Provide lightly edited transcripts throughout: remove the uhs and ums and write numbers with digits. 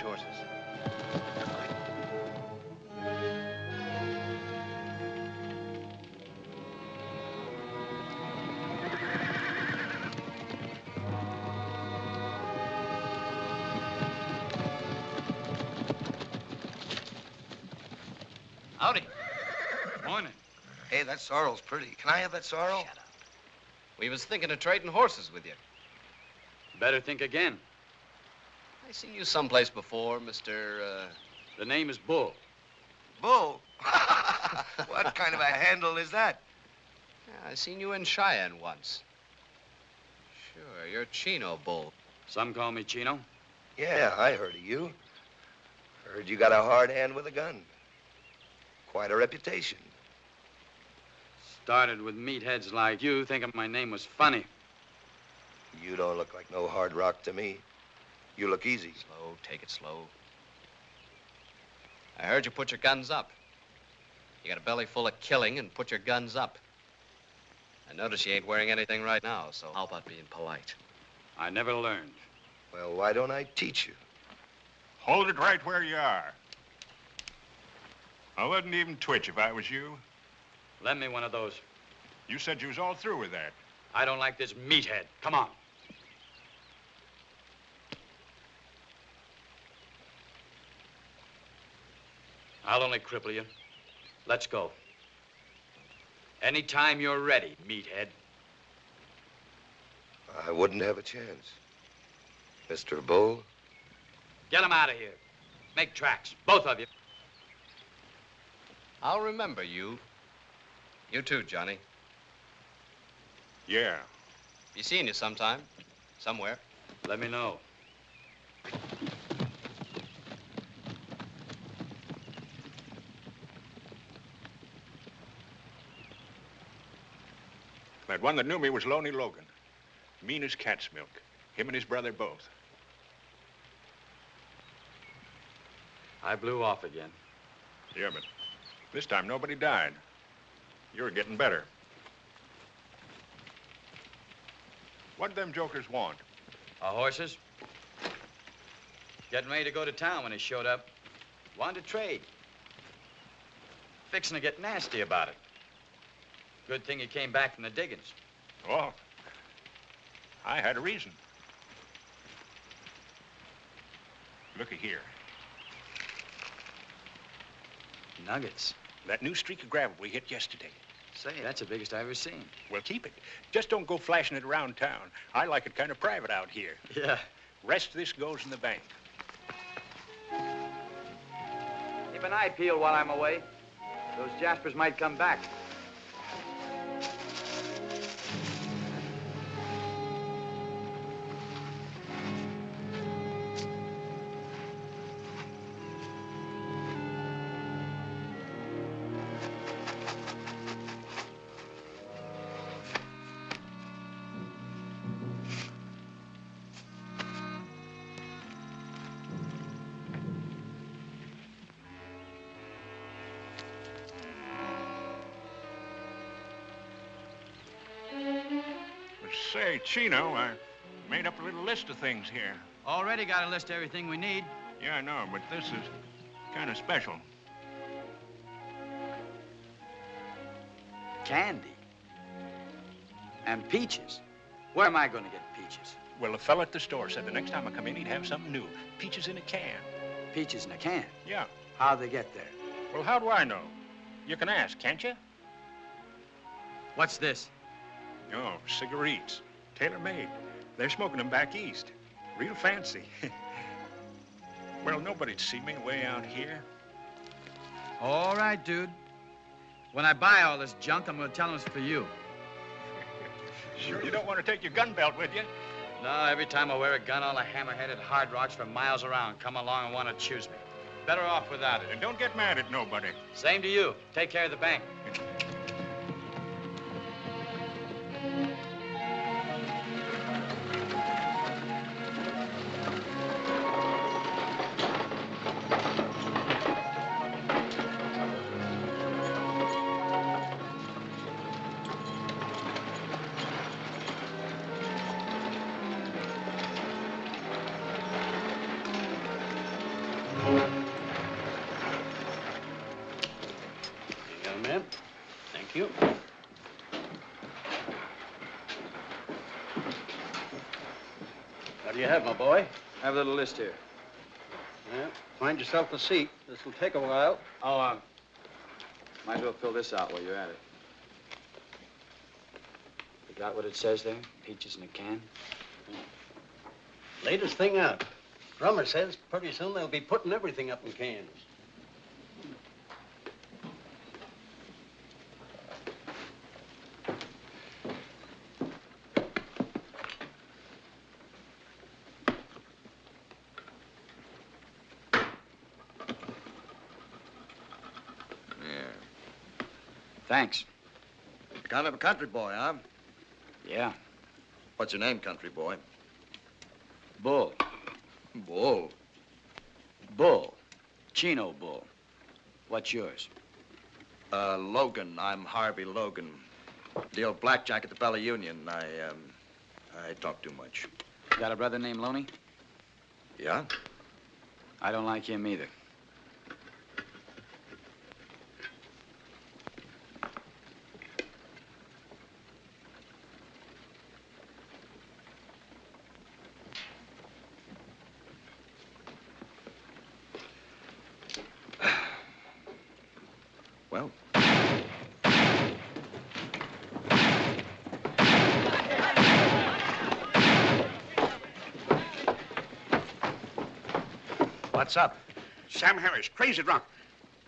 horses. Howdy. Morning. Hey, that sorrel's pretty. Can I have that sorrel? Shut up. We was thinking of trading horses with you. Better think again. I seen you someplace before, Mr. The name is Bull. Bull? What kind of a handle is that? Yeah, I seen you in Cheyenne once. Sure, you're Chino Bull. Some call me Chino. Yeah, I heard of you. Heard you got a hard hand with a gun. Quite a reputation. Started with meatheads like you thinking my name was funny. You don't look like no hard rock to me. You look easy. Slow, take it slow. I heard you put your guns up. You got a belly full of killing and put your guns up. I notice you ain't wearing anything right now, so how about being polite? I never learned. Well, why don't I teach you? Hold it right where you are. I wouldn't even twitch if I was you. Lend me one of those. You said you was all through with that. I don't like this meathead. Come on. I'll only cripple you. Let's go. Anytime you're ready, meathead. I wouldn't have a chance. Mr. Bull? Get him out of here. Make tracks, both of you. I'll remember you. You too, Johnny. Yeah. Be seeing you sometime, somewhere. Let me know. That one that knew me was Loney Logan. Mean as cat's milk. Him and his brother both. I blew off again. Yeah, but this time nobody died. You're getting better. What them jokers want? Our horses? Getting ready to go to town when he showed up. Wanted to trade. Fixing to get nasty about it. Good thing he came back from the diggings. Oh, I had a reason. Looky here. Nuggets. That new streak of gravel we hit yesterday. Say, that's the biggest I've ever seen. Well, keep it. Just don't go flashing it around town. I like it kind of private out here. Yeah. Rest of this goes in the bank. Keep an eye peeled while I'm away. Those Jaspers might come back. Say, Chino, I made up a little list of things here. Already got a list of everything we need. Yeah, I know, but this is kind of special. Candy. And peaches. Where am I going to get peaches? Well, the fella at the store said the next time I come in, he'd have something new. Peaches in a can. Peaches in a can. Yeah. How'd they get there? Well, how do I know? You can ask, can't you? What's this? Oh, cigarettes. Tailor-made. They're smoking them back east. Real fancy. Well, nobody'd see me way out here. All right, dude. When I buy all this junk, I'm going to tell them it's for you. Sure you don't want to take your gun belt with you? No, every time I wear a gun, all the hammer-headed hard rocks for miles around come along and want to choose me. Better off without it. And don't get mad at nobody. Same to you. Take care of the bank. You got a map? Thank you. What do you have, my boy? I have a little list here. Well, find yourself a seat. This will take a while. Oh, might as well fill this out while you're at it. You got what it says there? Peaches in a can? Latest thing out. Drummer says pretty soon they'll be putting everything up in cans. Thanks. You're kind of a country boy, huh? Yeah. What's your name, country boy? Bull. Bull. Bull. Chino Bull. What's yours? Logan. I'm Harvey Logan. Deal blackjack at the Bella Union. I talk too much. Got a brother named Loney? Yeah? I don't like him either. Well, What's up? Sam Harris, crazy drunk.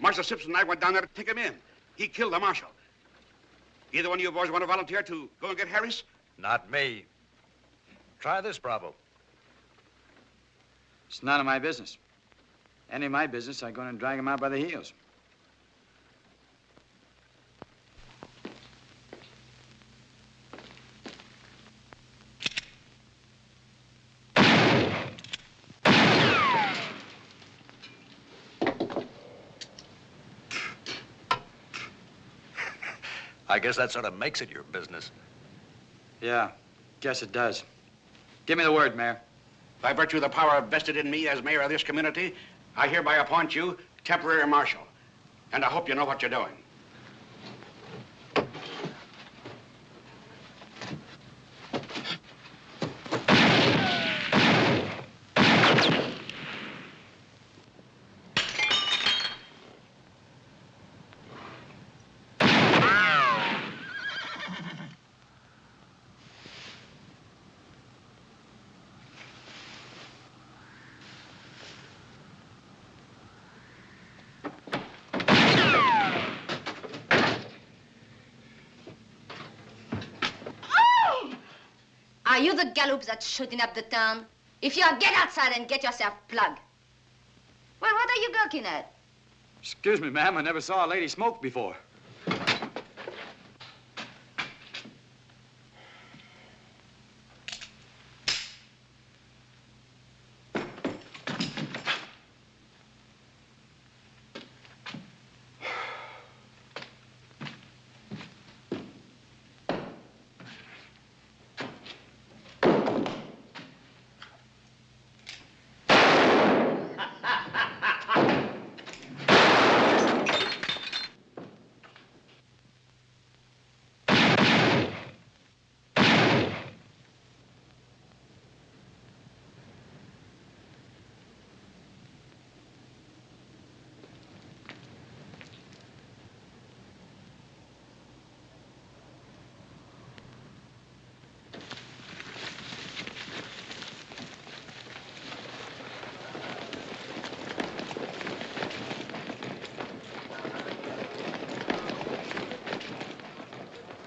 Marshal Simpson and I went down there to take him in. He killed the marshal. Either one of you boys want to volunteer to go and get Harris? Not me. Try this, Bravo. It's none of my business. Any of my business, I'm going to drag him out by the heels. I guess that sort of makes it your business. Yeah, guess it does. Give me the word, Mayor. By virtue of the power vested in me as mayor of this community, I hereby appoint you temporary marshal. And I hope you know what you're doing. Are you the gallops that's shooting up the town? If you are, get outside and get yourself plugged. Well, what are you gawking at? Excuse me, ma'am. I never saw a lady smoke before.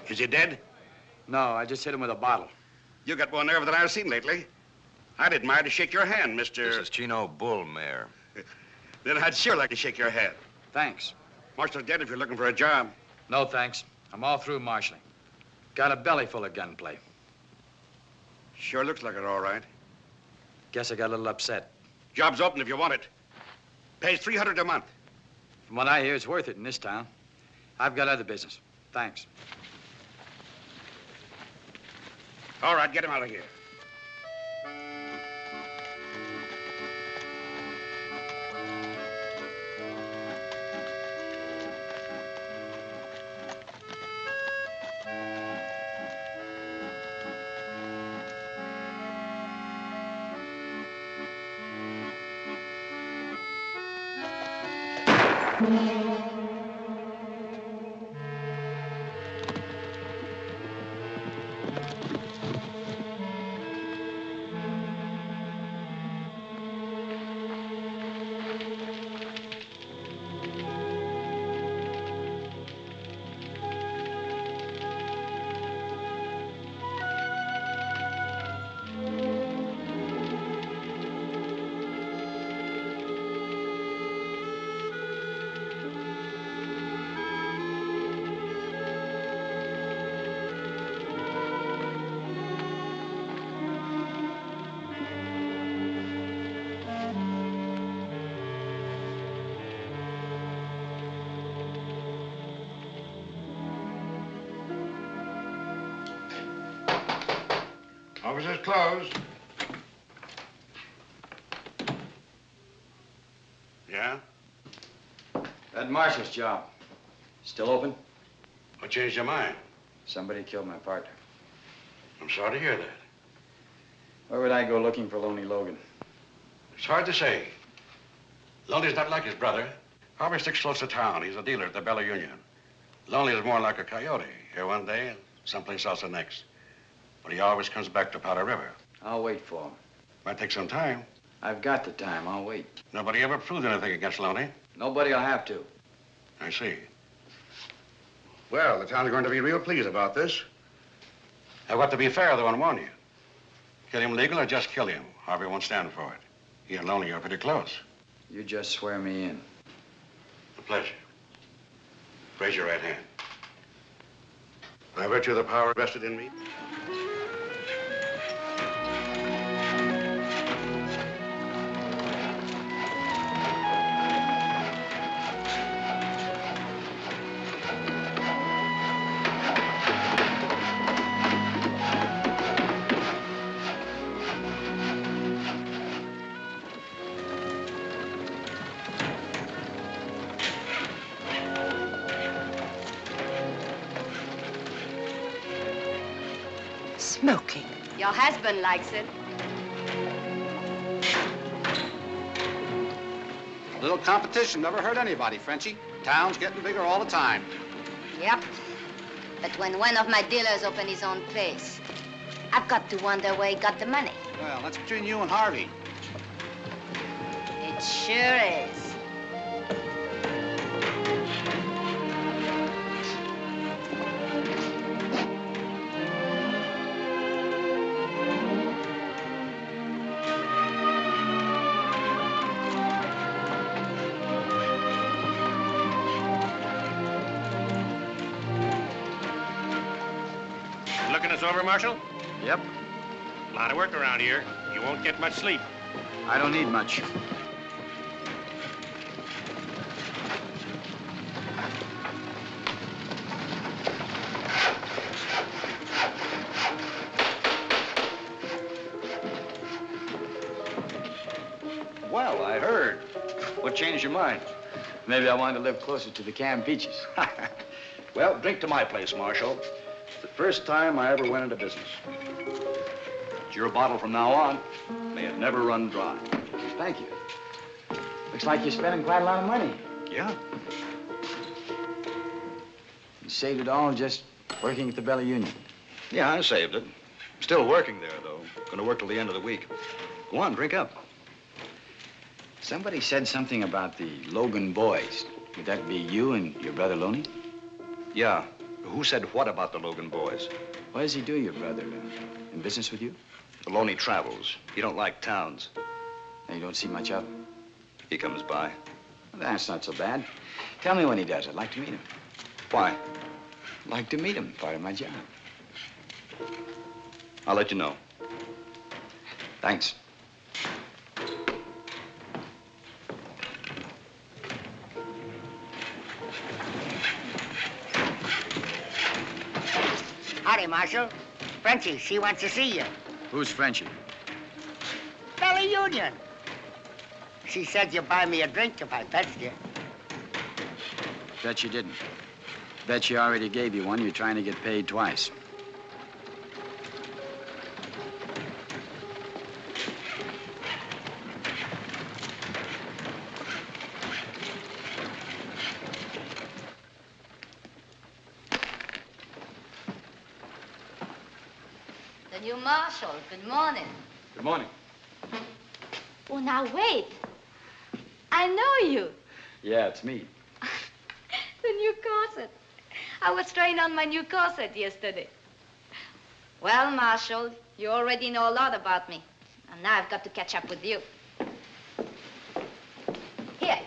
Is he dead? No, I just hit him with a bottle. You got more nerve than I've seen lately. I'd admire to shake your hand, This Mr. is Chino Bull, Mayor. Then I'd sure like to shake your hand. Thanks. Marshal's dead if you're looking for a job. No, thanks. I'm all through marshaling. Got a belly full of gunplay. Sure looks like it, all right. Guess I got a little upset. Job's open if you want it. Pays $300 a month. From what I hear, it's worth it in this town. I've got other business. Thanks. All right, get him out of here. Office is closed. Yeah? That marshal's job. Still open? What changed your mind? Somebody killed my partner. I'm sorry to hear that. Where would I go looking for Loney Logan? It's hard to say. Lonely's not like his brother. Harvey sticks close to town. He's a dealer at the Bella Union. Lonely is more like a coyote. Here one day and someplace else the next. But he always comes back to Powder River. I'll wait for him. Might take some time. I've got the time. I'll wait. Nobody ever proved anything against Loney. Nobody'll have to. I see. Well, the town's going to be real pleased about this. I've got to be fair, though, and warn you. Kill him legal or just kill him. Harvey won't stand for it. He and Loney are pretty close. You just swear me in. A pleasure. Raise your right hand. By virtue of the power vested in me. Smoking. Your husband likes it. Little competition never hurt anybody, Frenchie. Town's getting bigger all the time. Yep. But when one of my dealers open his own place, I've got to wonder where he got the money. Well, that's between you and Harvey. It sure is. Looking us over, Marshal? Yep. A lot of work around here. You won't get much sleep. I don't need much. Well, I heard. What changed your mind? Maybe I wanted to live closer to the canned peaches. Well, drink to my place, Marshal. It's the first time I ever went into business. It's your bottle from now on. May it never run dry. Thank you. Looks like you're spending quite a lot of money. Yeah? You saved it all just working at the Bella Union. Yeah, I saved it. Still working there, though. Gonna work till the end of the week. Go on, drink up. Somebody said something about the Logan boys. Would that be you and your brother Loney? Yeah. Who said what about the Logan boys? What does he do, your brother? In business with you? The Loney travels. He don't like towns. And you don't see much of him? He comes by. Well, that's not so bad. Tell me when he does. I'd like to meet him. Why? I'd like to meet him. Part of my job. I'll let you know. Thanks. Howdy, Marshal. Frenchie, she wants to see you. Who's Frenchie? Bella Union. She said you'd buy me a drink if I fetched you. Bet you didn't. Bet she already gave you one. You're trying to get paid twice. You, Marshal. Good morning. Good morning. Oh, now wait. I know you. Yeah, it's me. The new corset. I was trying on my new corset yesterday. Well, Marshal, you already know a lot about me. And now I've got to catch up with you. Here.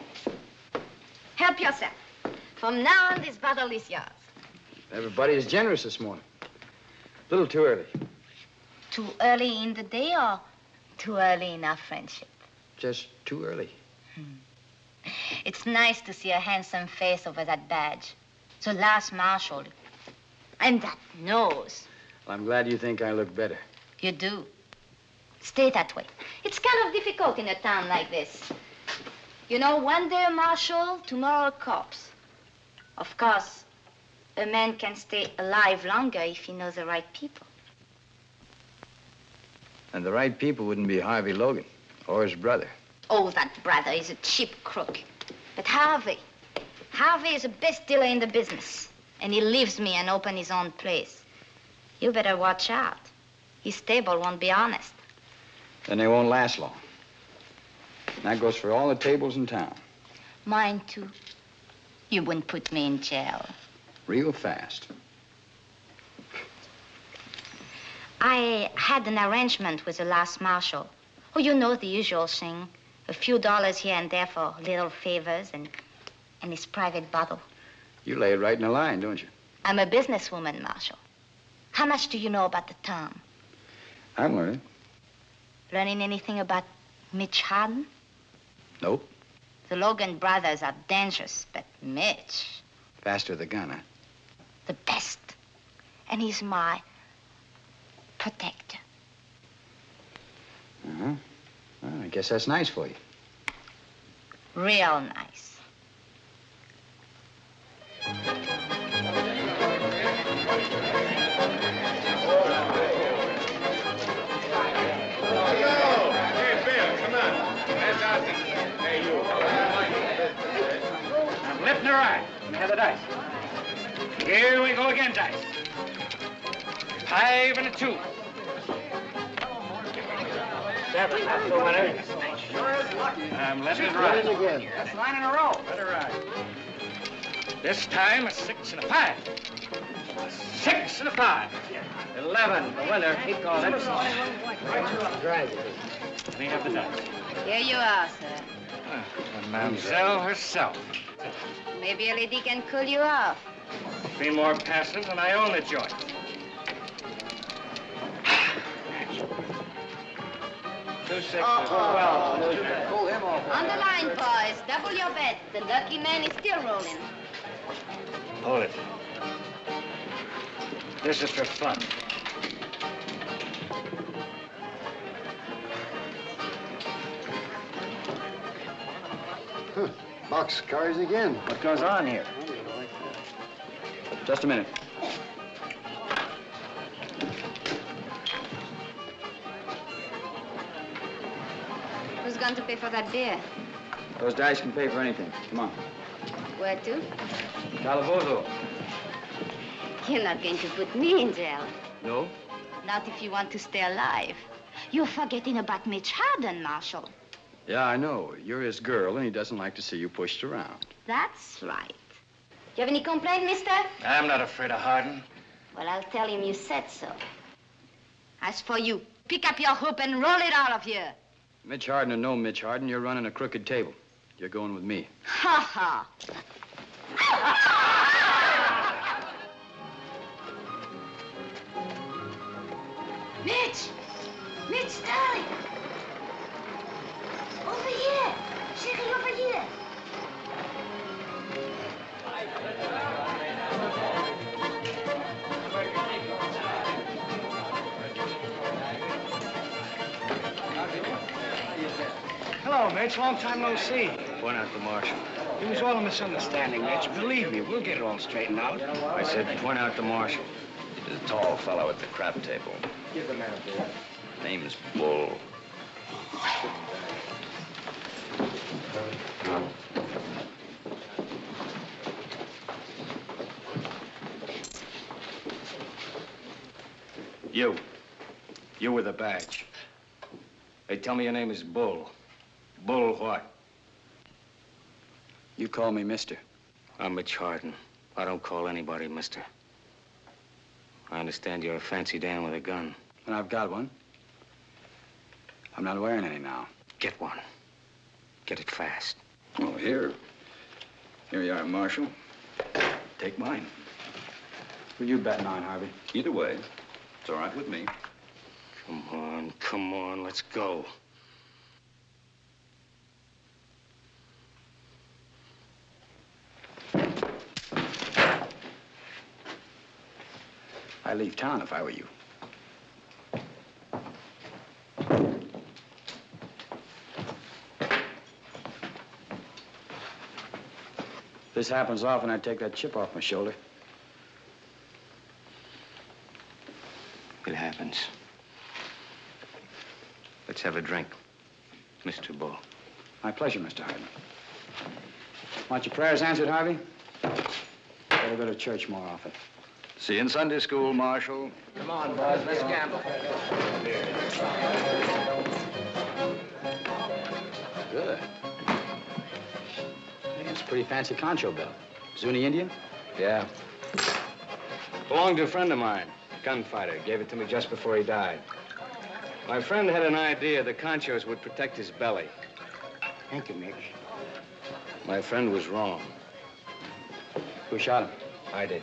Help yourself. From now on, this bottle is yours. Everybody is generous this morning. A little too early. Too early in the day or too early in our friendship? Just too early. It's nice to see a handsome face over that badge. The last Marshal. And that nose. Well, I'm glad you think I look better. You do. Stay that way. It's kind of difficult in a town like this. You know, one day a marshal, tomorrow a corpse. Of course, a man can stay alive longer if he knows the right people. And the right people wouldn't be Harvey Logan or his brother. Oh, that brother is a cheap crook. But Harvey is the best dealer in the business. And he leaves me and opens his own place. You better watch out. His table won't be honest. Then they won't last long. And that goes for all the tables in town. Mine, too. You wouldn't put me in jail. Real fast. I had an arrangement with the last marshal. Oh, you know the usual thing. A few dollars here and there for little favors and his private bottle. You lay it right in a line, don't you? I'm a businesswoman, Marshal. How much do you know about the town? I'm learning. Learning anything about Mitch Harden? Nope. The Logan brothers are dangerous, but Mitch... Faster the gun, huh? The best. And he's my protector. Uh-huh. Well, I guess that's nice for you. Real nice. Left and right. Have the dice. Here we go again, dice. 5 and a 2. 7. That's the winner. I'm left and right. Again. That's 9 in a row. Let her ride. This time a 6 and a 5. 6 and a 5. 11. The winner. He called it. Drag it. And he have the dice. Here you are, sir. Mademoiselle herself. Maybe a lady can cool you off. 3 more passes and I own the joint. Two sixes. Well, Pull him off. On the line, boys. Double your bet. The lucky man is still rolling. hold it. This is for fun. Box cards again. What goes on here? Just a minute. Who's going to pay for that beer? Those dice can pay for anything. Come on. Where to? Calabozo. You're not going to put me in jail. No? Not if you want to stay alive. You're forgetting about Mitch Harden, Marshal. Yeah, I know. You're his girl, and he doesn't like to see you pushed around. That's right. Do you have any complaint, mister? I'm not afraid of Harden. Well, I'll tell him you said so. As for you, pick up your hoop and roll it out of here. Mitch Harden or no Mitch Harden, you're running a crooked table. You're going with me. Ha ha. Mitch! Mitch, darling! Over here! Chérie, over here! Hello, Mitch. Long time no see. Point out the marshal. It was all a misunderstanding, Mitch. Believe me, we'll get it all straightened out. I said point out the marshal. The tall fellow at the crap table. Give the man a beer. Name's Bull. You. You with a badge. They tell me your name is Bull. Bull what? You call me mister. I'm Mitch Harden. I don't call anybody mister. I understand you're a fancy Dan with a gun. And I've got one. I'm not wearing any now. Get one. Get it fast. Oh, here. Here you are, Marshal. Take mine. Who you betting on, Harvey? Either way, it's all right with me. Come on, let's go. I'd leave town if I were you. This happens often, I take that chip off my shoulder. It happens. Let's have a drink, Mr. Bull. My pleasure, Mr. Harden. Want your prayers answered, Harvey? Better go to church more often. See you in Sunday school, Marshal. Come on, boys, let's gamble. Good. It's a pretty fancy concho belt. Zuni Indian? Yeah. Belonged to a friend of mine, gunfighter. Gave it to me just before he died. My friend had an idea the conchos would protect his belly. Thank you, Mitch. My friend was wrong. Who shot him? I did.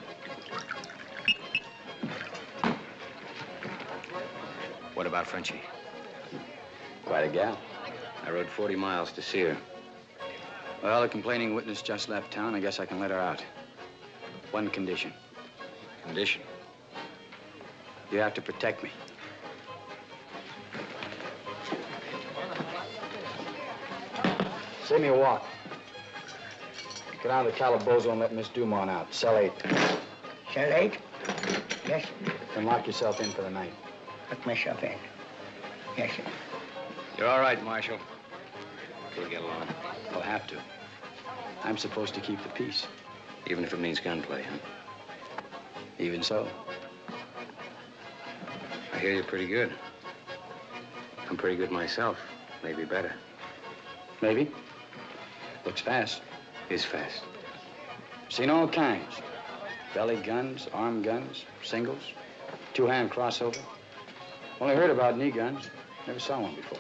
What about Frenchie? Quite a gal. I rode 40 miles to see her. Well, the complaining witness just left town. I guess I can let her out. One condition. Condition? You have to protect me. Save me a walk. Get out of the calabozo and let Miss Dumont out. Cell 8. Cell 8? Yes, sir. Then lock yourself in for the night. Look myself in. Yes, sir. You're all right, Marshal. We'll get along. I'll have to. I'm supposed to keep the peace. Even if it means gunplay, huh? Even so. I hear you're pretty good. I'm pretty good myself. Maybe better. Maybe. Looks fast. Is fast. Seen all kinds. Belly guns, arm guns, singles, two-hand crossover. Only heard about knee guns. Never saw one before.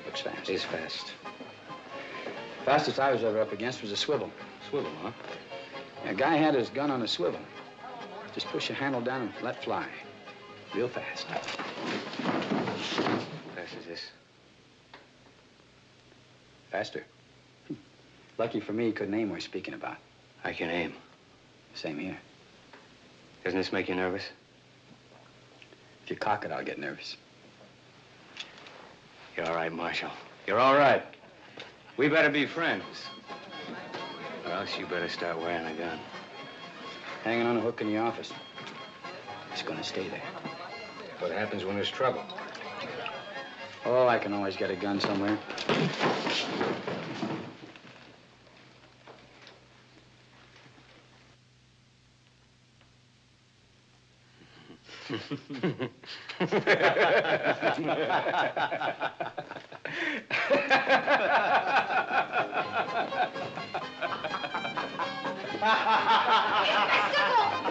Looks fast. Is fast. Fastest I was ever up against was a swivel. Swivel, huh? A guy had his gun on a swivel. Just push the handle down and let fly. Real fast. How fast is this? Faster. Lucky for me, he couldn't aim we're speaking about. I can aim. Same here. Doesn't this make you nervous? If you cock it, I'll get nervous. You're all right, Marshal. You're all right. We better be friends. Or else you better start wearing a gun. Hanging on a hook in the office. It's gonna stay there. What happens when there's trouble? Oh, I can always get a gun somewhere.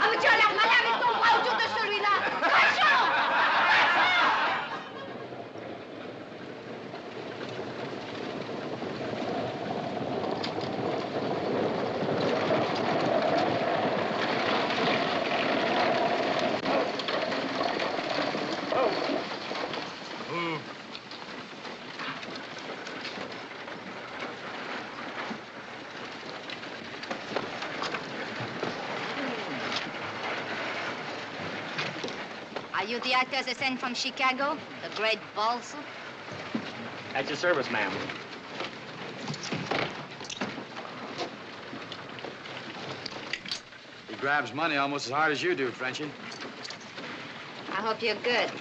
Avez-tu l'air malin avec ton bras autour de celui-là? Cochon! Are you the actor they sent from Chicago? The great Balsa? At your service, ma'am. He grabs money almost as hard as you do, Frenchie. I hope you're good.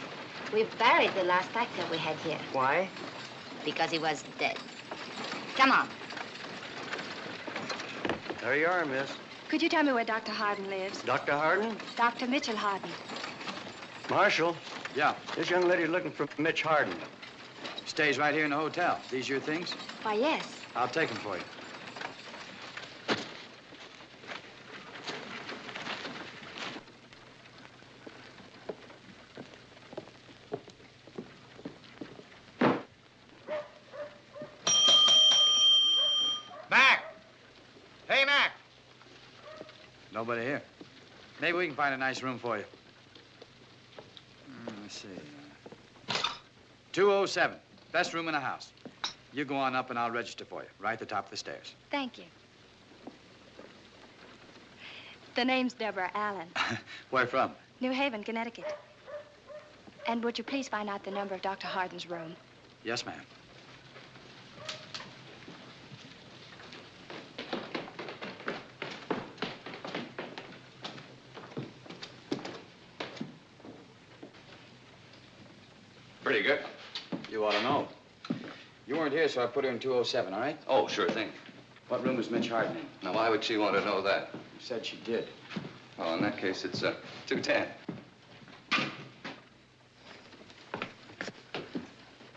We buried the last actor we had here. Why? Because he was dead. Come on. There you are, miss. Could you tell me where Dr. Harden lives? Dr. Harden? Dr. Mitchell Harden. Marshal, Yeah. This young lady's looking for Mitch Harden. Stays right here in the hotel. These your things? Why, yes. I'll take them for you. Mac! Hey, Mac! Nobody here. Maybe we can find a nice room for you. Let's see. 207. Best room in the house. You go on up and I'll register for you. Right at the top of the stairs. Thank you. The name's Deborah Allen. Where from? New Haven, Connecticut. And would you please find out the number of Dr. Harden's room? Yes, ma'am. Pretty good. You ought to know. You weren't here, so I put her in 207, all right? Oh, sure thing. What room is Mitch Harden in? Now, why would she want to know that? You said she did. Oh, in that case, it's 210.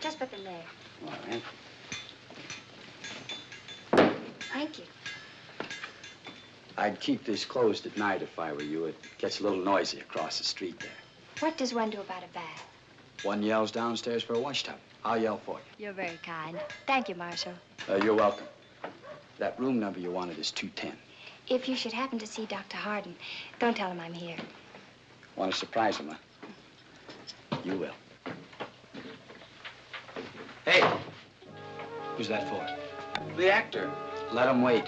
Just put them there. All right. Thank you. I'd keep this closed at night if I were you. It gets a little noisy across the street there. What does one do about a bath? One yells downstairs for a wash tub. I'll yell for you. You're very kind. Thank you, Marshal. You're welcome. That room number you wanted is 210. If you should happen to see Dr. Harden, don't tell him I'm here. Want to surprise him, huh? You will. Hey! Who's that for? The actor. Let him wait.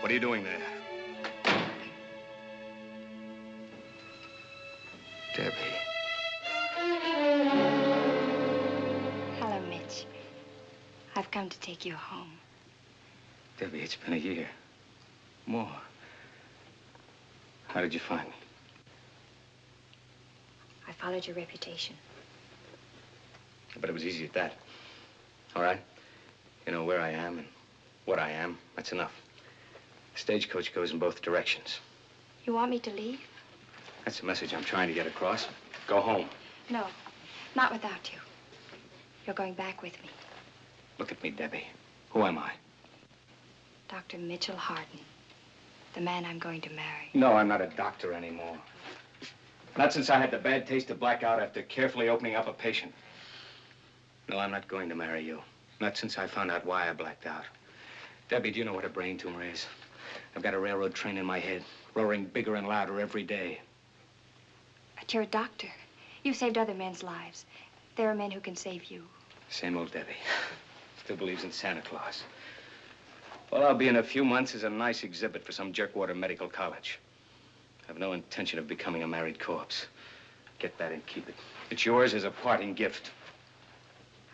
What are you doing there? Debbie. Hello, Mitch. I've come to take you home. Debbie, it's been a year. More. How did you find me? I followed your reputation. But it was easy at that. All right? You know where I am and what I am. That's enough. Stagecoach goes in both directions. You want me to leave? That's the message I'm trying to get across. Go home. No, not without you. You're going back with me. Look at me, Debbie. Who am I? Dr. Mitchell Harden, the man I'm going to marry. No, I'm not a doctor anymore. Not since I had the bad taste of blackout after carefully opening up a patient. No, I'm not going to marry you. Not since I found out why I blacked out. Debbie, do you know what a brain tumor is? I've got a railroad train in my head, roaring bigger and louder every day. But you're a doctor. You've saved other men's lives. There are men who can save you. Same old Debbie. Still believes in Santa Claus. All I'll be in a few months is a nice exhibit for some jerkwater medical college. I have no intention of becoming a married corpse. Get that and keep it. It's yours as a parting gift.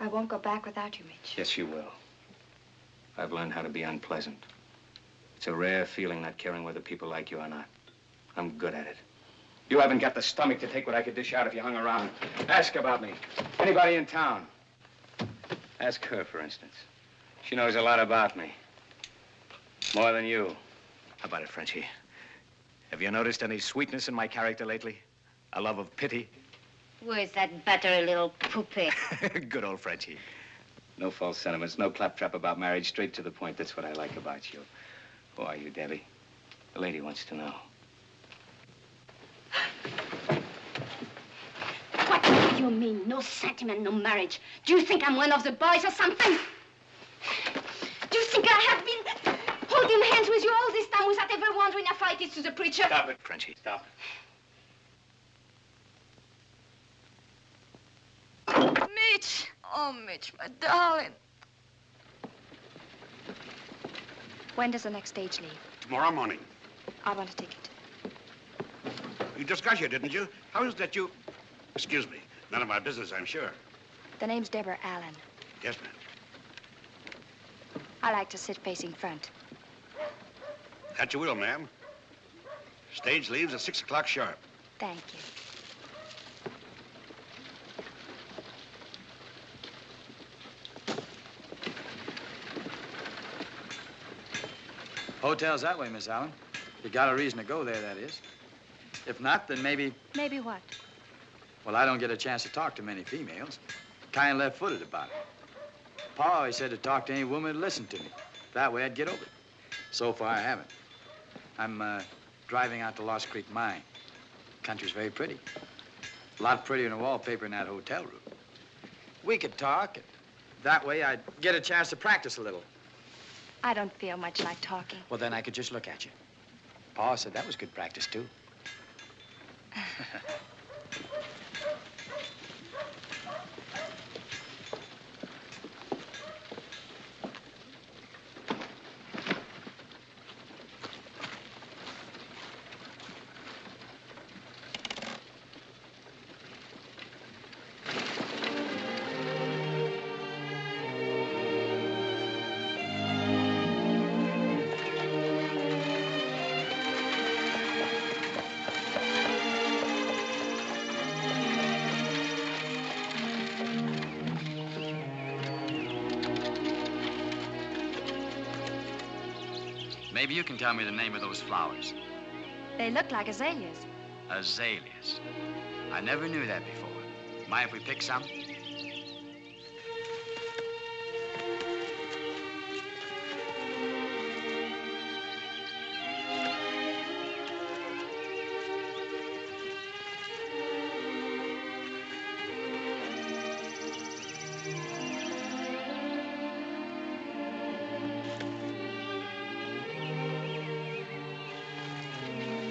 I won't go back without you, Mitch. Yes, you will. I've learned how to be unpleasant. It's a rare feeling not caring whether people like you or not. I'm good at it. You haven't got the stomach to take what I could dish out if you hung around. Ask about me. Anybody in town. Ask her, for instance. She knows a lot about me. More than you. How about it, Frenchie? Have you noticed any sweetness in my character lately? A love of pity? Where's that buttery little poupée? Good old Frenchie. No false sentiments, no claptrap about marriage, straight to the point. That's what I like about you. Who are you, Debbie? The lady wants to know. What do you mean? No sentiment, no marriage. Do you think I'm one of the boys or something? Do you think I have been holding hands with you all this time without ever wondering how far it is to the preacher? Stop it, Frenchie, stop. Mitch! Oh, Mitch, my darling. When does the next stage leave? Tomorrow morning. I want a ticket. You just got here, didn't you? How is it that you... Excuse me. None of my business, I'm sure. The name's Deborah Allen. Yes, ma'am. I like to sit facing front. That you will, ma'am. Stage leaves at 6 o'clock sharp. Thank you. Hotel's that way, Miss Allen. You got a reason to go there, that is. If not, then maybe... Maybe what? Well, I don't get a chance to talk to many females. Kind of left-footed about it. Pa always said to talk to any woman who'd listen to me. That way I'd get over it. So far, I haven't. I'm driving out to Lost Creek Mine. Country's very pretty. A lot prettier than the wallpaper in that hotel room. We could talk, and that way I'd get a chance to practice a little. I don't feel much like talking. Well, then I could just look at you. Pa said that was good practice, too. Maybe you can tell me the name of those flowers. They look like azaleas. Azaleas. I never knew that before. Mind if we pick some?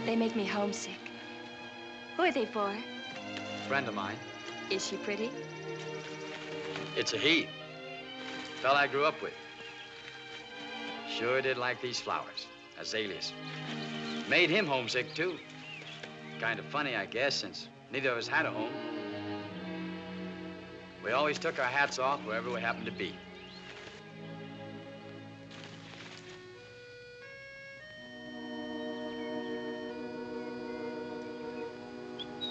They make me homesick. Who are they for? Friend of mine. Is she pretty? It's a he. Fella I grew up with. Sure did like these flowers. Azaleas. Made him homesick, too. Kind of funny, I guess, since neither of us had a home. We always took our hats off wherever we happened to be.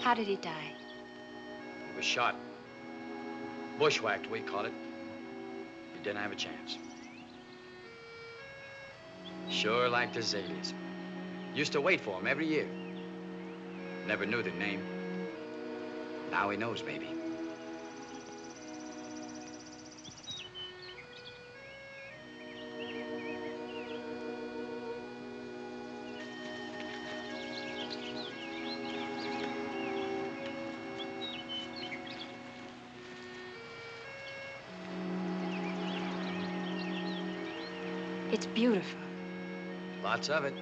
How did he die? He was shot. Bushwhacked, we call it. He didn't have a chance. Sure liked azaleas. Used to wait for him every year. Never knew their name. Now he knows, maybe. It's beautiful. Lots of it.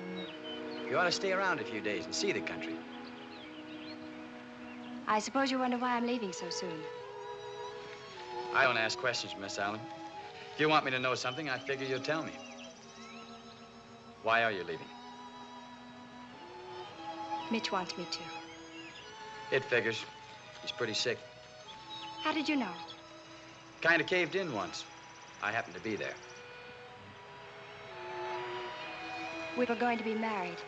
You ought to stay around a few days and see the country. I suppose you wonder why I'm leaving so soon. I don't ask questions, Miss Allen. If you want me to know something, I figure you'll tell me. Why are you leaving? Mitch wants me to. It figures. He's pretty sick. How did you know? Kind of caved in once. I happened to be there. We were going to be married.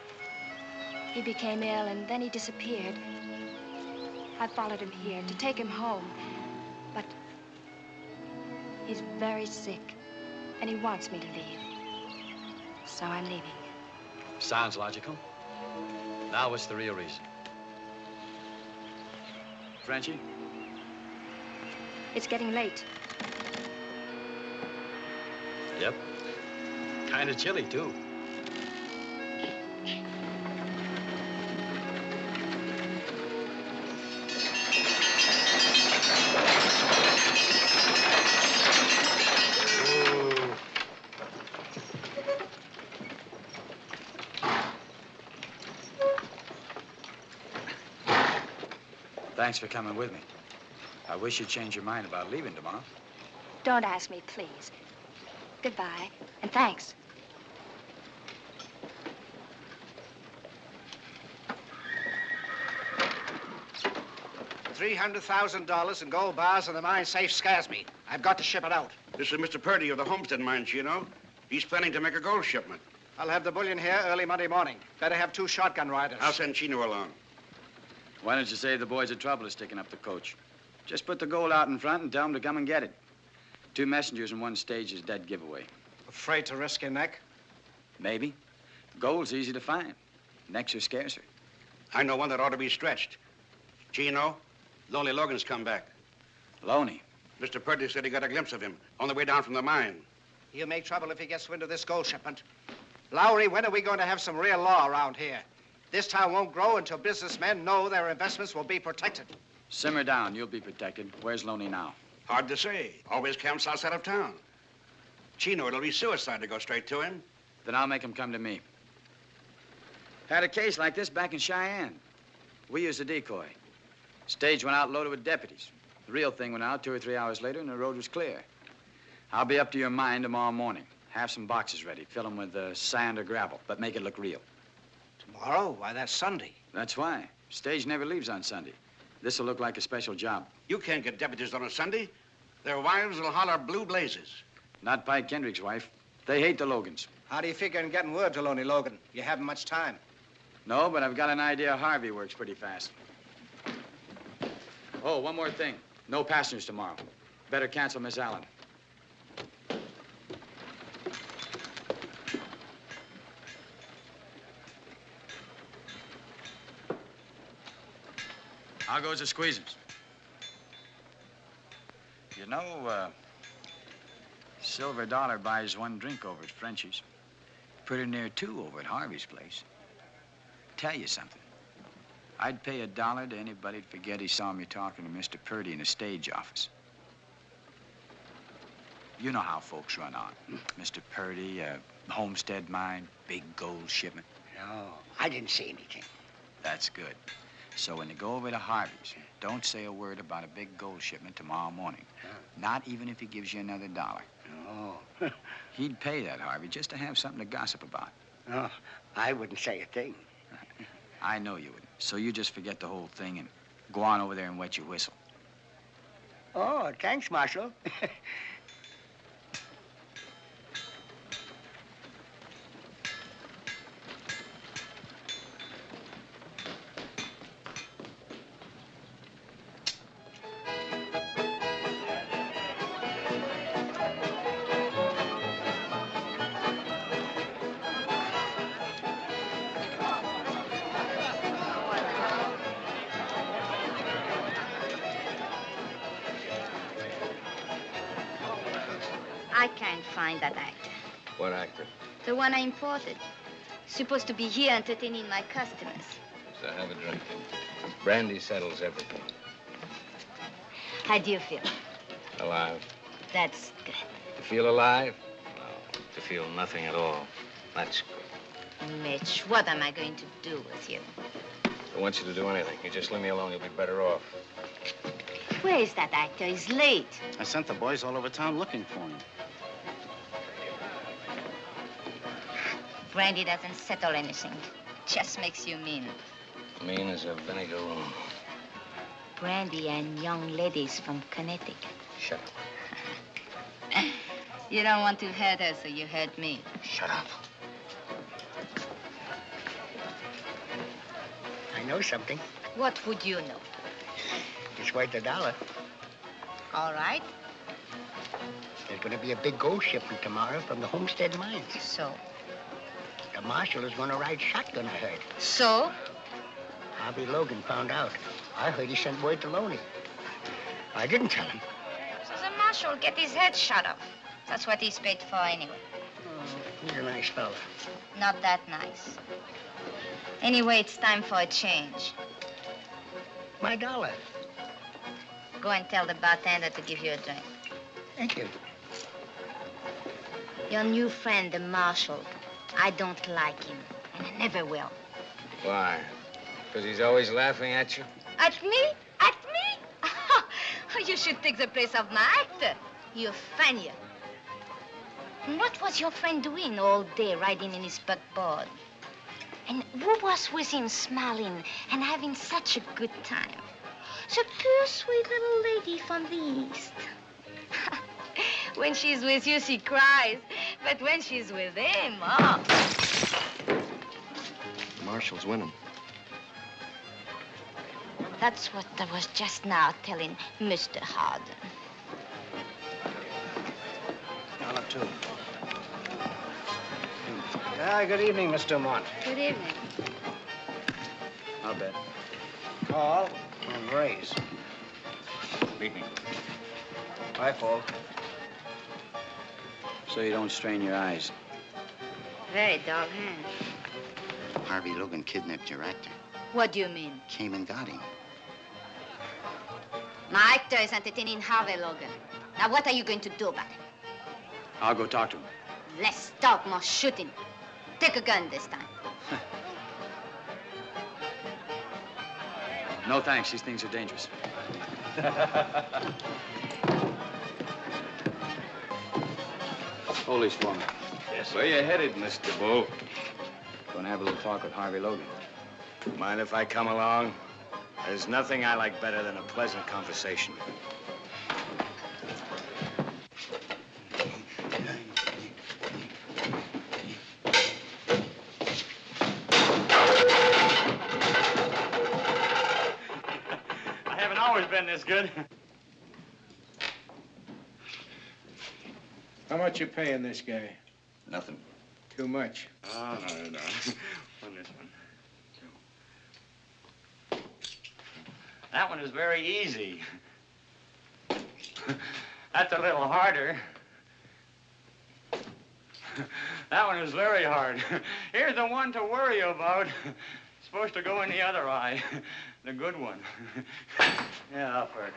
He became ill, and then he disappeared. I followed him here to take him home, but he's very sick, and he wants me to leave. So I'm leaving. Sounds logical. Now, what's the real reason? Frenchie? It's getting late. Yep. Kind of chilly, too. Thanks for coming with me. I wish you'd change your mind about leaving tomorrow. Don't ask me, please. Goodbye, and thanks. $300,000 in gold bars in the mine safe scares me. I've got to ship it out. This is Mr. Purdy of the Homestead Mines, you know. He's planning to make a gold shipment. I'll have the bullion here early Monday morning. Better have 2 shotgun riders. I'll send Chino along. Why don't you save the boys the trouble of sticking up the coach? Just put the gold out in front and tell them to come and get it. 2 messengers and 1 stage is dead giveaway. Afraid to risk your neck? Maybe. Gold's easy to find. Necks are scarcer. I know one that ought to be stretched. Chino, Lonely Logan's come back. Loney? Mr. Purdy said he got a glimpse of him on the way down from the mine. He'll make trouble if he gets wind of this gold shipment. Lowry, when are we going to have some real law around here? This town won't grow until businessmen know their investments will be protected. Simmer down. You'll be protected. Where's Loney now? Hard to say. Always camps outside of town. Chino, it'll be suicide to go straight to him. Then I'll make him come to me. Had a case like this back in Cheyenne. We used a decoy. Stage went out loaded with deputies. The real thing went out 2 or 3 hours later, and the road was clear. I'll be up to your mine tomorrow morning. Have some boxes ready. Fill them with sand or gravel, but make it look real. Tomorrow? Why, that's Sunday. That's why. Stage never leaves on Sunday. This'll look like a special job. You can't get deputies on a Sunday. Their wives will holler blue blazes. Not Pike Kendrick's wife. They hate the Logans. How do you figure on getting word to Lonely Logan? You haven't much time. No, but I've got an idea Harvey works pretty fast. Oh, one more thing. No passengers tomorrow. Better cancel Miss Allen. How goes the squeezers? You know, Silver Dollar buys 1 drink over at Frenchie's. Pretty near 2 over at Harvey's place. Tell you something. I'd pay $1 to anybody to forget he saw me talking to Mr. Purdy in the stage office. You know how folks run on. Mr. Purdy, Homestead Mine, big gold shipment. No, I didn't see anything. That's good. So when they go over to Harvey's, don't say a word about a big gold shipment tomorrow morning. Not even if he gives you another $1. No. He'd pay that, Harvey, just to have something to gossip about. No, I wouldn't say a thing. I know you wouldn't. So you just forget the whole thing and go on over there and wet your whistle. Oh, thanks, Marshal. I can't find that actor. What actor? The one I imported. Supposed to be here entertaining my customers. So have a drink. Brandy settles everything. How do you feel? Alive. That's good. To feel alive? No, to feel nothing at all. That's good. Mitch, what am I going to do with you? I don't want you to do anything. You just leave me alone. You'll be better off. Where is that actor? He's late. I sent the boys all over town looking for him. Brandy doesn't settle anything. Just makes you mean. Mean as a vinegar room. Brandy and young ladies from Connecticut. Shut up. You don't want to hurt her, so you hurt me. Shut up. I know something. What would you know? It's worth $1. All right. There's going to be a big gold shipment tomorrow from the Homestead Mines. So? The marshal is going to ride shotgun, I heard. So? Harvey Logan found out. I heard he sent word to Loney. I didn't tell him. So the marshal get his head shot off. That's what he's paid for anyway. Oh, he's a nice fella. Not that nice. Anyway, it's time for a change. My dollar. Go and tell the bartender to give you a drink. Thank you. Your new friend, the marshal, I don't like him, and I never will. Why? Because he's always laughing at you? At me? At me? You should take the place of my actor. You failure. What was your friend doing all day riding in his buckboard? And who was with him smiling and having such a good time? The poor, sweet little lady from the East. When she's with you, she cries. But when she's with him, oh. The marshal's winning. That's what I was just now telling Mr. Harden. $1, $2. Good evening, Miss Dumont. Good evening. I'll bet. Call and raise. Beat me. I fold. So you don't strain your eyes. Very dull hand. Harvey Logan kidnapped your actor. What do you mean? Came and got him. My actor is entertaining Harvey Logan. Now, what are you going to do about it? I'll go talk to him. Less talk, more shooting. Take a gun this time. No thanks, these things are dangerous. Hold this for me. Yes, where you headed, Mr. Bull? Gonna have a little talk with Harvey Logan. Mind if I come along? There's nothing I like better than a pleasant conversation. I haven't always been this good. How much you paying this guy? Nothing. Too much. Oh, no. On this one. That one is very easy. That's a little harder. That one is very hard. Here's the one to worry about. It's supposed to go in the other eye. The good one. Yeah, upward.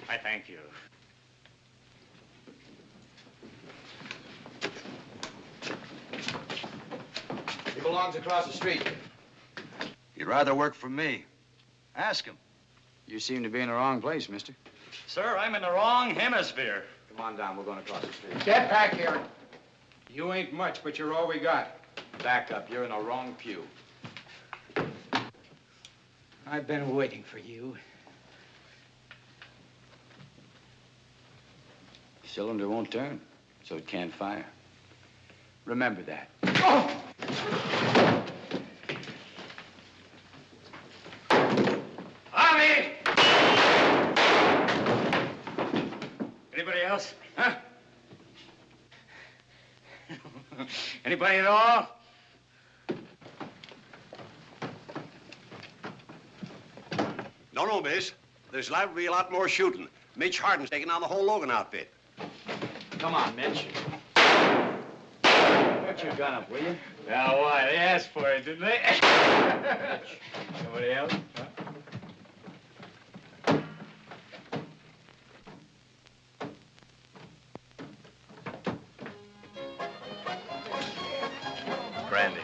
I thank you. He belongs across the street. He'd rather work for me. Ask him. You seem to be in the wrong place, mister. Sir, I'm in the wrong hemisphere. Come on down, we're going across the street. Get back here. You ain't much, but you're all we got. Back up, you're in the wrong pew. I've been waiting for you. Cylinder won't turn, so it can't fire. Remember that. Army! Anybody else? Huh? Anybody at all? No, miss. There's liable to be a lot more shooting. Mitch Harden's taking on the whole Logan outfit. Come on, Mitch. Put your gun up, will you? Now, why? They asked for it, didn't they? Somebody else? Huh? Brandy.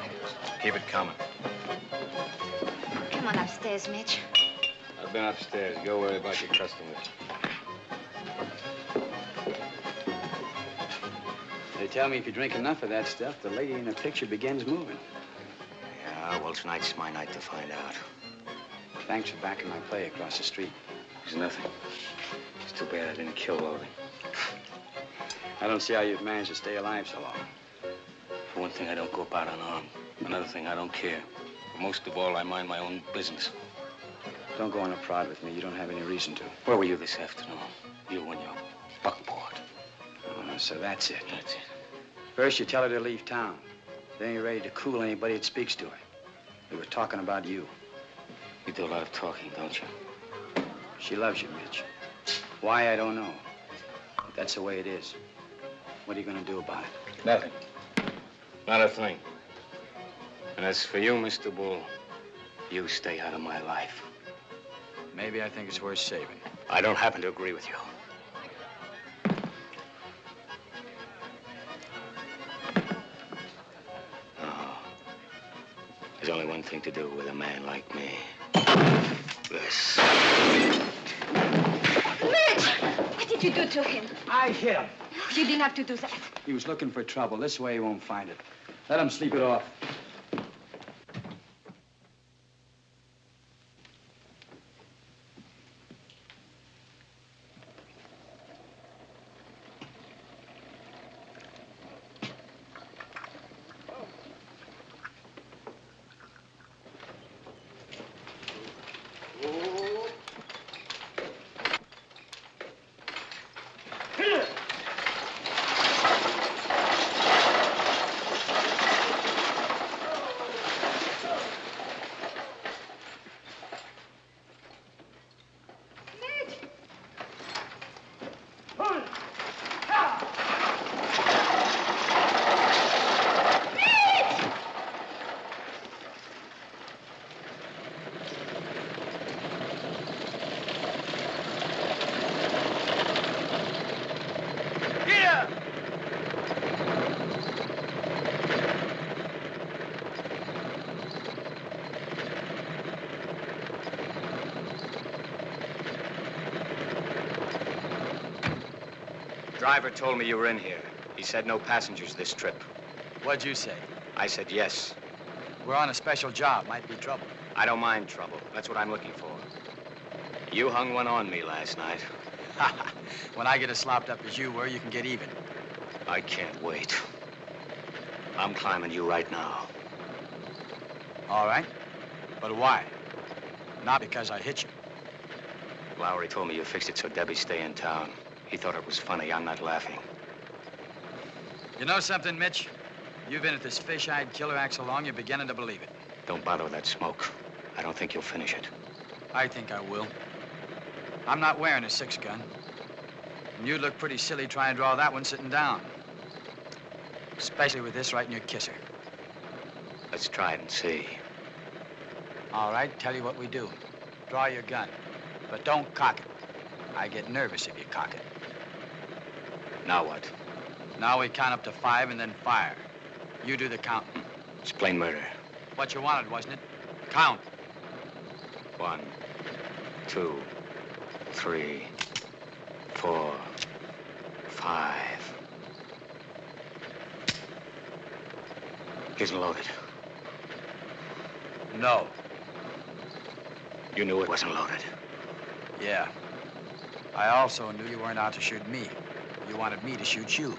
Keep it coming. Come on upstairs, Mitch. I've been upstairs. Go worry about your customers. They tell me if you drink enough of that stuff, the lady in the picture begins moving. Yeah, well, tonight's my night to find out. Thanks for backing my play across the street. There's nothing. It's too bad I didn't kill Logan. I don't see how you've managed to stay alive so long. For one thing, I don't go about unarmed. Another thing, I don't care. But most of all, I mind my own business. Don't go on a prod with me. You don't have any reason to. Where were you this afternoon? You and your buckboard. Oh, so that's it. That's it. First, you tell her to leave town. They ain't ready to cool anybody that speaks to her. They were talking about you. You do a lot of talking, don't you? She loves you, Mitch. Why, I don't know. But that's the way it is. What are you gonna do about it? Nothing. Not a thing. And as for you, Mr. Bull, you stay out of my life. Maybe I think it's worth saving. I don't happen to agree with you. No. There's only one thing to do with a man like me. This. Mitch! What did you do to him? I hit him. You didn't have to do that. He was looking for trouble. This way he won't find it. Let him sleep it off. Driver told me you were in here. He said no passengers this trip. What'd you say? I said yes. We're on a special job. Might be trouble. I don't mind trouble. That's what I'm looking for. You hung one on me last night. When I get as slopped up as you were, you can get even. I can't wait. I'm climbing you right now. All right. But why? Not because I hit you. Lowry told me you fixed it so Debbie stay in town. He thought it was funny. I'm not laughing. You know something, Mitch? You've been at this fish-eyed killer act so long, you're beginning to believe it. Don't bother with that smoke. I don't think you'll finish it. I think I will. I'm not wearing a 6-gun. And you'd look pretty silly trying to draw that one sitting down. Especially with this right in your kisser. Let's try it and see. All right, tell you what we do. Draw your gun, but don't cock it. I get nervous if you cock it. Now what? Now we count up to 5 and then fire. You do the counting. It's plain murder. What you wanted, wasn't it? Count. 1, 2, 3, 4, 5. Isn't loaded. No. You knew it wasn't loaded. Yeah. I also knew you weren't out to shoot me. You wanted me to shoot you.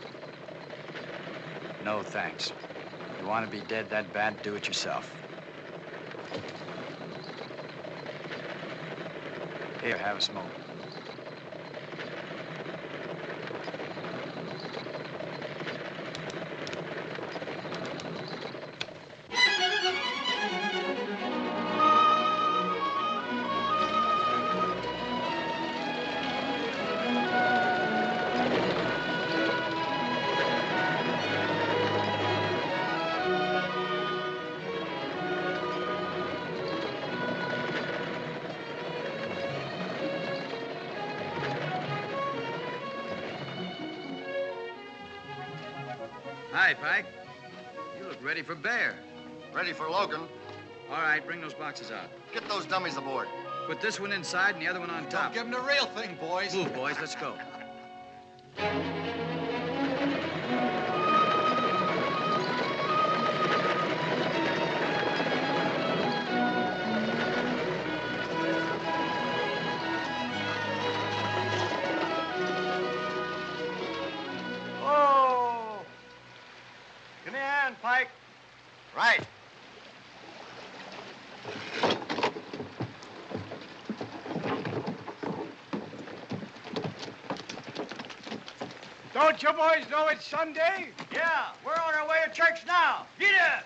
No, thanks. You want to be dead that bad, do it yourself. Here, have a smoke. Hi, Pike. You look ready for Bear. Ready for Logan. All right, bring those boxes out. Get those dummies aboard. Put this one inside and the other one on top. Give them the real thing, boys. Move, boys, let's go. Oh! Give me a hand, Pike. Right. Don't you boys know it's Sunday? Yeah, we're on our way to church now. Get it!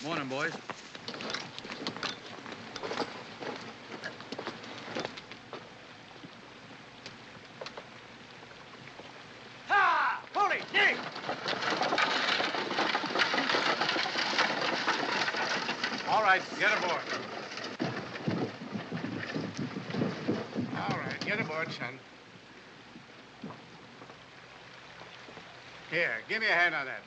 Morning, boys. Ha! Pulley, dig! All right, get aboard. All right, get aboard, son. Here, give me a hand on that.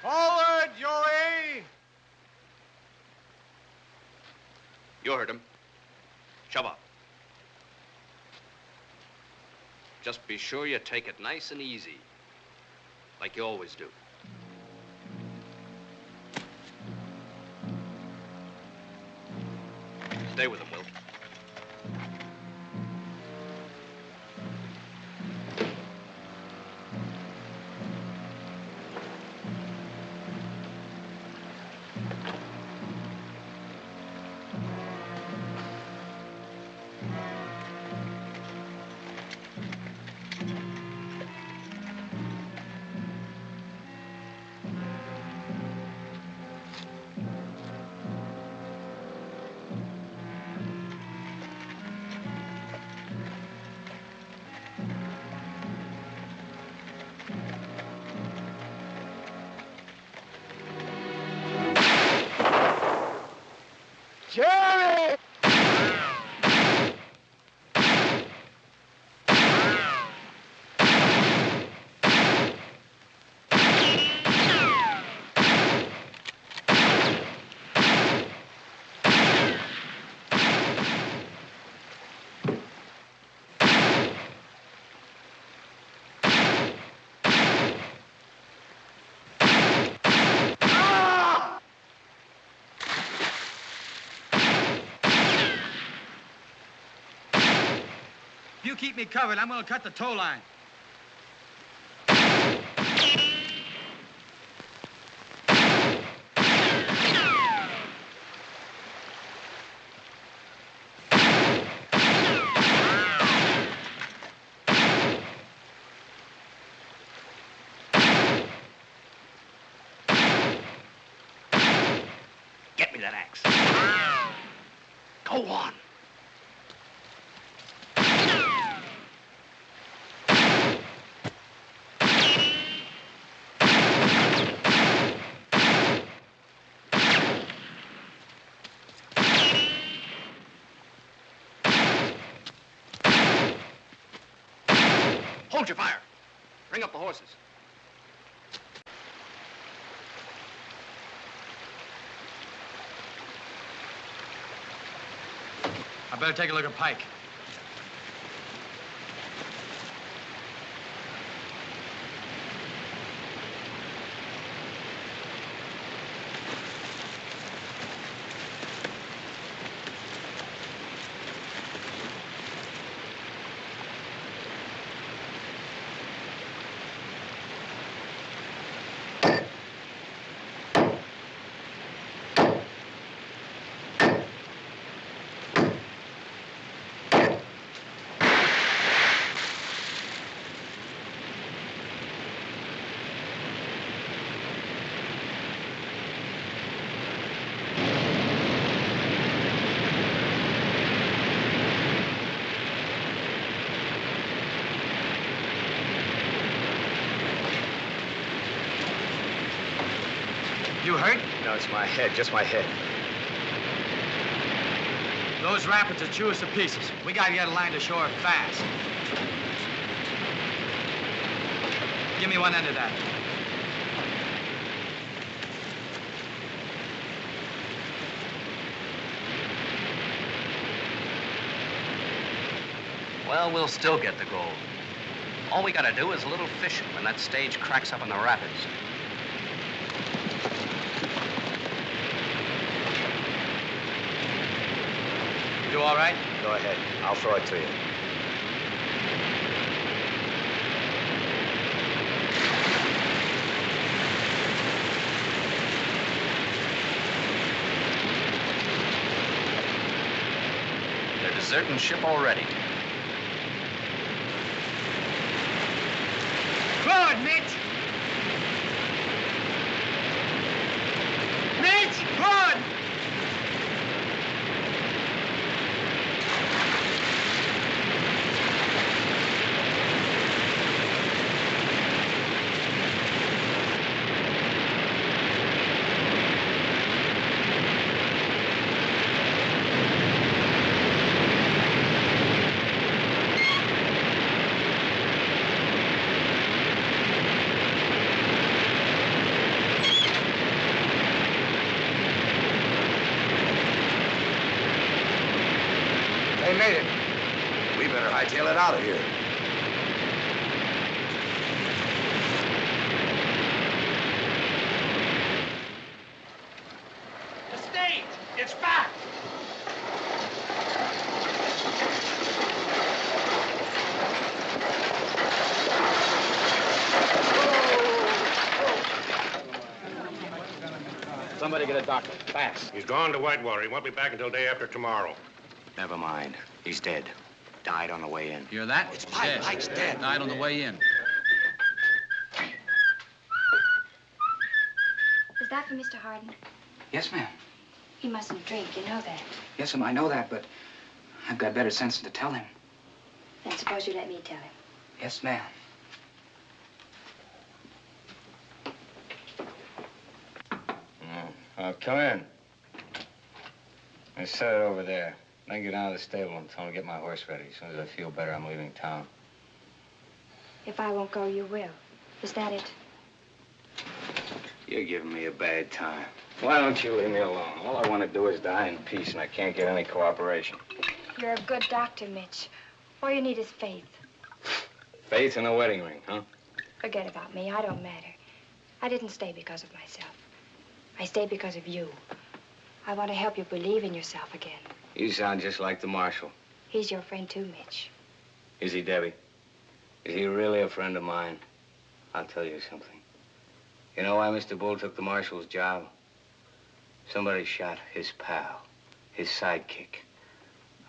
Forward, Joey! You heard him. Shove up. Just be sure you take it nice and easy, like you always do. Stay with him, Will. Jerry! You keep me covered, I'm gonna cut the tow line. Get me that axe. Go on. Hold your fire. Bring up the horses. I better take a look at Pike. You hurt? No, it's my head, just my head. Those rapids will chew us to pieces. We gotta get a line to shore fast. Give me one end of that. Well, we'll still get the gold. All we gotta do is a little fishing when that stage cracks up in the rapids. You all right? Go ahead. I'll throw it to you. deserting ship already. Good, Mitch. Mitch, good. They made it. We better hightail it out of here. The stage! It's back! Somebody get a doctor, fast. He's gone to Whitewater. He won't be back until day after tomorrow. Never mind. He's dead. Died on the way in. Hear that? It's Pike. Pike's dead. Died on the way in. Is that for Mr. Hardin? Yes, ma'am. He mustn't drink, you know that. Yes, ma'am, I know that, but I've got better sense than to tell him. Then suppose you let me tell him. Yes, ma'am. Come in. I set it over there. Then get down to the stable and tell him to get my horse ready. As soon as I feel better, I'm leaving town. If I won't go, you will. Is that it? You're giving me a bad time. Why don't you leave me alone? All I want to do is die in peace, and I can't get any cooperation. You're a good doctor, Mitch. All you need is faith. Faith in a wedding ring, huh? Forget about me. I don't matter. I didn't stay because of myself. I stayed because of you. I want to help you believe in yourself again. You sound just like the marshal. He's your friend, too, Mitch. Is he, Debbie? Is he really a friend of mine? I'll tell you something. You know why Mr. Bull took the marshal's job? Somebody shot his pal, his sidekick,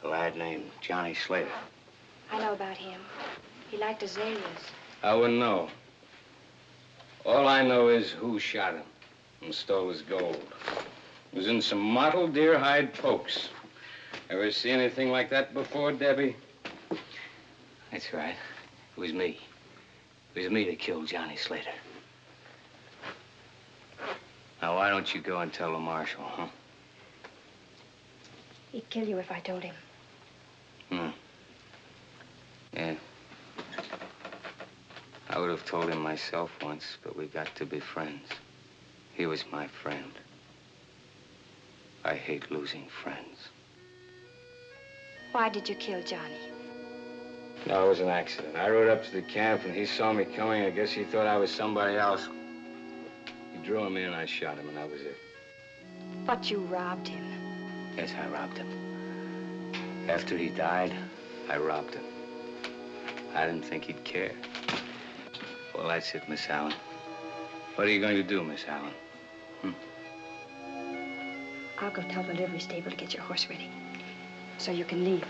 a lad named Johnny Slater. I know about him. He liked azaleas. I wouldn't know. All I know is who shot him and stole his gold. It was in some mottled deer hide pokes. Ever see anything like that before, Debbie? That's right. It was me. It was me that killed Johnny Slater. Now, why don't you go and tell the marshal, huh? He'd kill you if I told him. Yeah. I would have told him myself once, but we got to be friends. He was my friend. I hate losing friends. Why did you kill Johnny? No, it was an accident. I rode up to the camp, and he saw me coming. I guess he thought I was somebody else. He drew him in, I shot him, and that was it. But you robbed him. Yes, I robbed him. After he died, I robbed him. I didn't think he'd care. Well, that's it, Miss Allen. What are you going to do, Miss Allen? I'll go tell the livery stable to get your horse ready, so you can leave.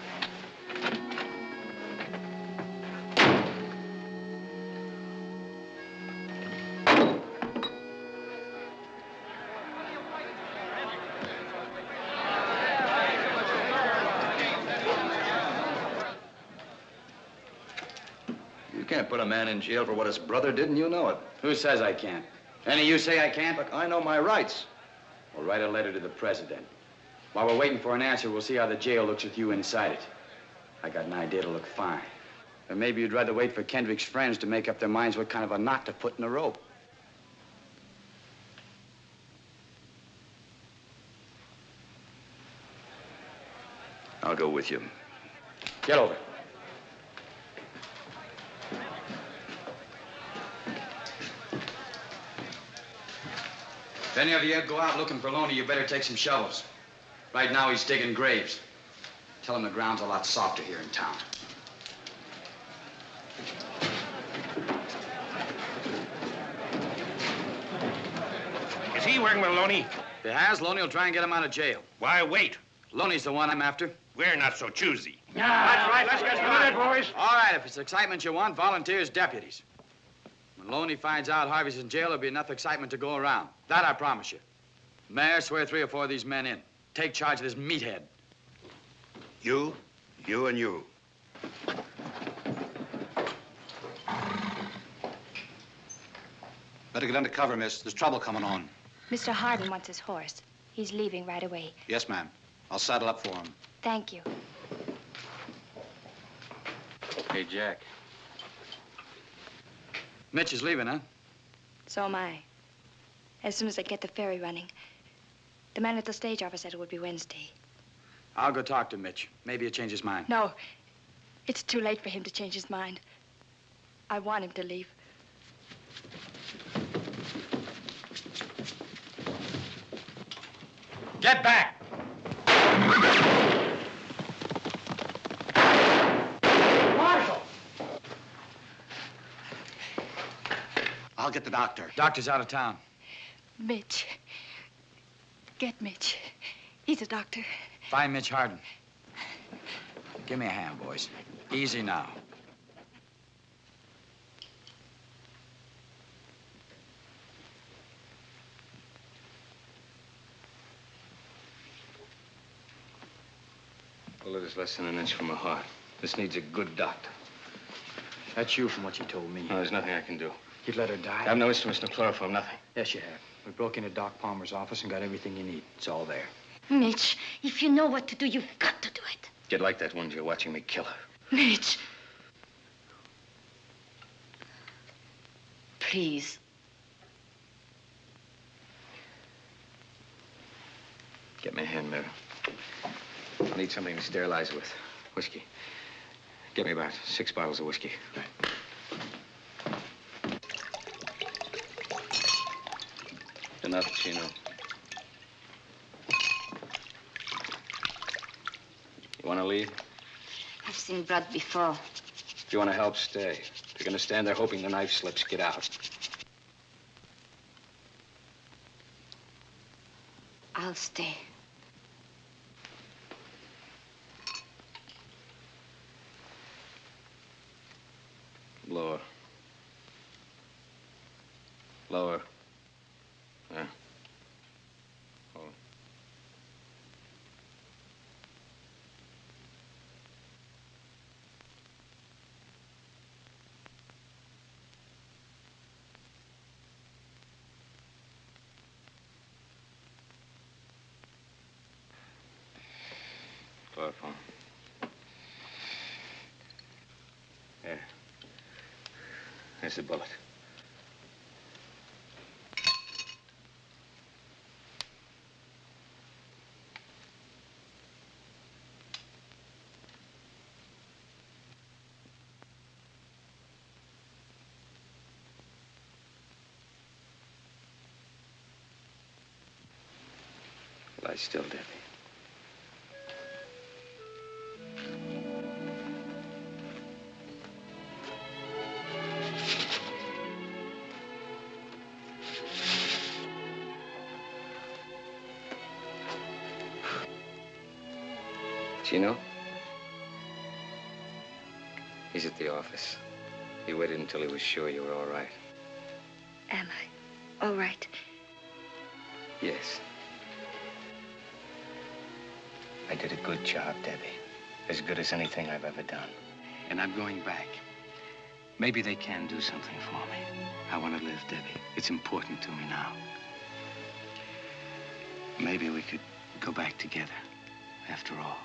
You can't put a man in jail for what his brother did, and you know it. Who says I can't? Any of you say I can't? Look, I know my rights. Well, write a letter to the president. While we're waiting for an answer, we'll see how the jail looks with you inside it. I got an idea to look fine. But maybe you'd rather wait for Kendrick's friends to make up their minds what kind of a knot to put in the rope. I'll go with you. Get over. If any of you go out looking for Loney, you better take some shovels. Right now, he's digging graves. Tell him the ground's a lot softer here in town. Is he working with Loney? If he has, Loney will try and get him out of jail. Why wait? Loney's the one I'm after. We're not so choosy. That's right. Let's get started, boys. All right, if it's excitement you want, volunteers, deputies. When Loney finds out Harvey's in jail, there'll be enough excitement to go around. That I promise you. Mayor, swear 3 or 4 of these men in. Take charge of this meathead. You, and you. Better get under cover, miss. There's trouble coming on. Mr. Hardin wants his horse. He's leaving right away. Yes, ma'am. I'll saddle up for him. Thank you. Hey, Jack. Mitch is leaving, huh? So am I. As soon as I get the ferry running. The man at the stage office said it would be Wednesday. I'll go talk to Mitch. Maybe he'll change his mind. No. It's too late for him to change his mind. I want him to leave. Get back! Marshal! I'll get the doctor. Doctor's out of town. Mitch. Get Mitch. He's a doctor. Find Mitch Hardin. Give me a hand, boys. Easy now. Bullet is less than an inch from a heart. This needs a good doctor. That's you from what you told me. No, there's nothing I can do. You'd let her die? I have no instruments, no chloroform, nothing. Yes, you have. We broke into Doc Palmer's office and got everything you need. It's all there. Mitch, if you know what to do, you've got to do it. Get like that one you're watching me kill her. Mitch. Please. Get me a hand mirror. I need something to sterilize it with. Whiskey. Get me about 6 bottles of whiskey. Enough, Chino. You want to leave? I've seen blood before. If you want to help, stay. If you're going to stand there hoping the knife slips, get out. I'll stay. Lower. Lower. There. Hold it. Chloroform. There. There's the bullet. Lie still, Debbie. Chino? He's at the office. He waited until he was sure you were all right. Am I all right? Yes. I did a good job, Debbie. As good as anything I've ever done. And I'm going back. Maybe they can do something for me. I want to live, Debbie. It's important to me now. Maybe we could go back together, after all.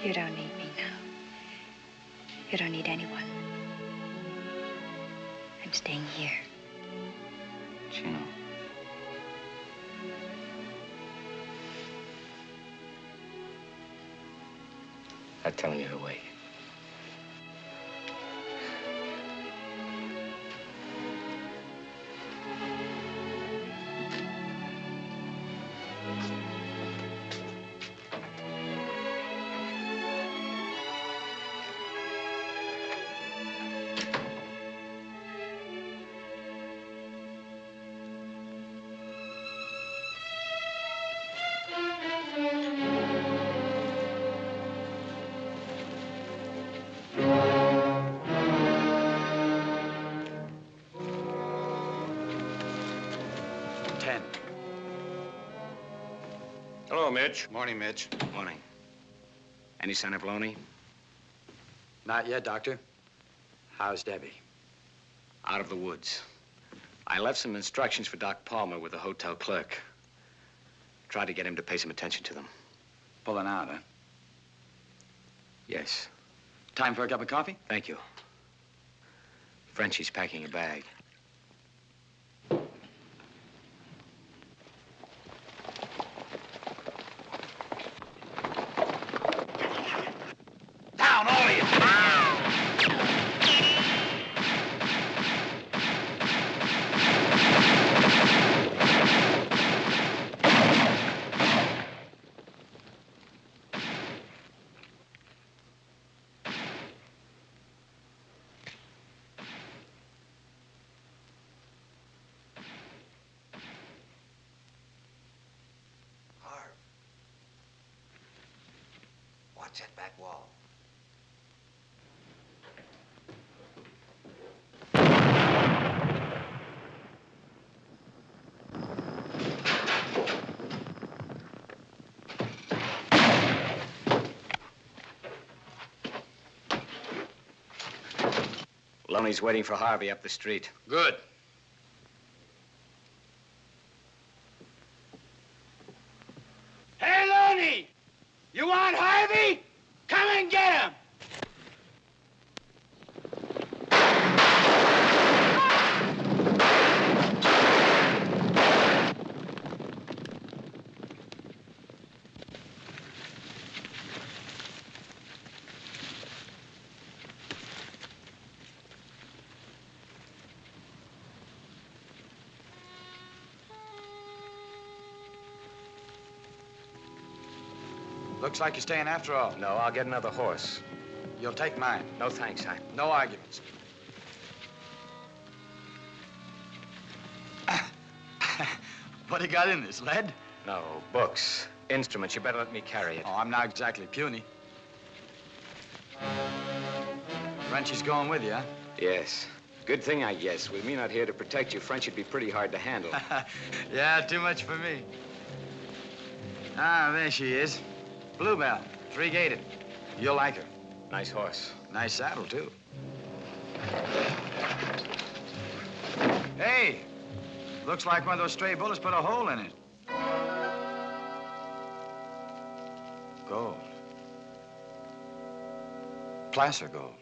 You don't need me now. You don't need anyone. I'm staying here. Chino. I'm telling you to wait. Hello, Mitch. Morning, Mitch. Morning. Any sign of Loney? Not yet, Doctor. How's Debbie? Out of the woods. I left some instructions for Doc Palmer with the hotel clerk. Tried to get him to pay some attention to them. Pulling out, huh? Yes. Time for a cup of coffee? Thank you. Frenchie's packing a bag. Down, all of you! Watch that back wall. Loney's waiting for Harvey up the street. Good. Hey, Loney! You want Harvey? Come and get him! Looks like you're staying after all. No, I'll get another horse. You'll take mine. No, thanks. No arguments. What do you got in this, lead? No, books. Instruments. You better let me carry it. Oh, I'm not exactly puny. Frenchie's going with you, huh? Yes. Good thing, I guess. With me not here to protect you, French would be pretty hard to handle. Yeah, too much for me. Ah, there she is. Bluebell, three-gated. You'll like her. Nice horse. Nice saddle, too. Hey, looks like one of those stray bullets put a hole in it. Gold. Placer gold.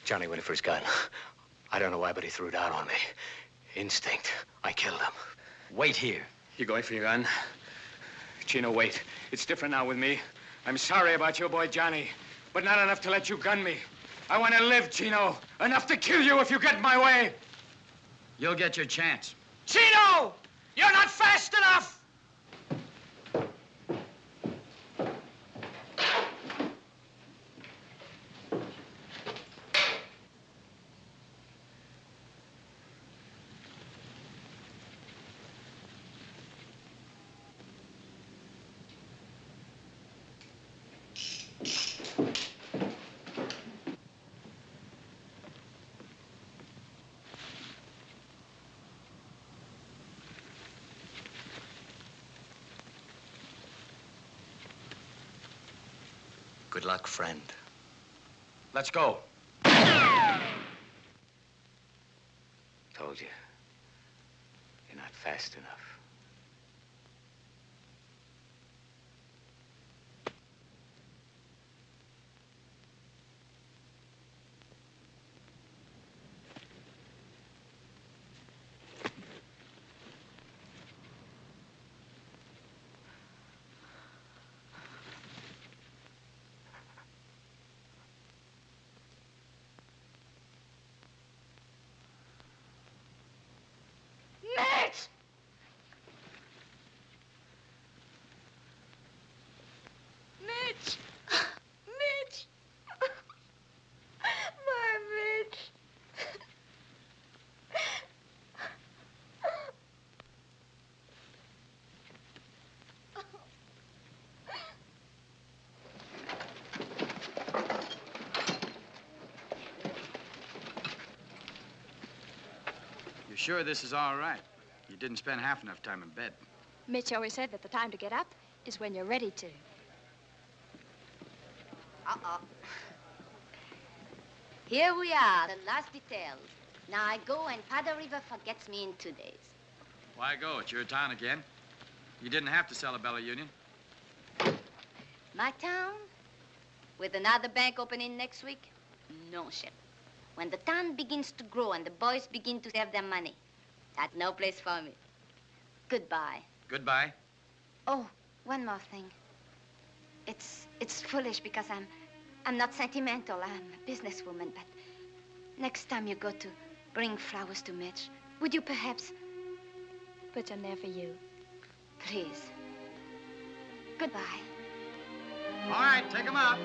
Johnny Winifred's gun. I don't know why, but he threw it out on me. Instinct. I killed him. Wait here. You going for your gun? Chino, wait. It's different now with me. I'm sorry about your boy Johnny, but not enough to let you gun me. I want to live, Chino. Enough to kill you if you get in my way. You'll get your chance. Chino! You're not fast enough! Good luck, friend. Let's go. Told you. You're not fast enough. Mitch! sure this is all right? You didn't spend half enough time in bed. Mitch always said that the time to get up is when you're ready to. Uh-oh. Here we are, the last details. Now I go and Powder River forgets me in 2 days. Why go? It's your town again. You didn't have to sell a Bella Union. My town? With another bank opening next week? No, Shep. When the town begins to grow and the boys begin to save their money, that's no place for me. Goodbye. Goodbye. Oh, one more thing. It's foolish because I'm not sentimental. I'm a businesswoman, but next time you go to bring flowers to Mitch, would you perhaps put some there for you? Please. Goodbye. All right, take him out.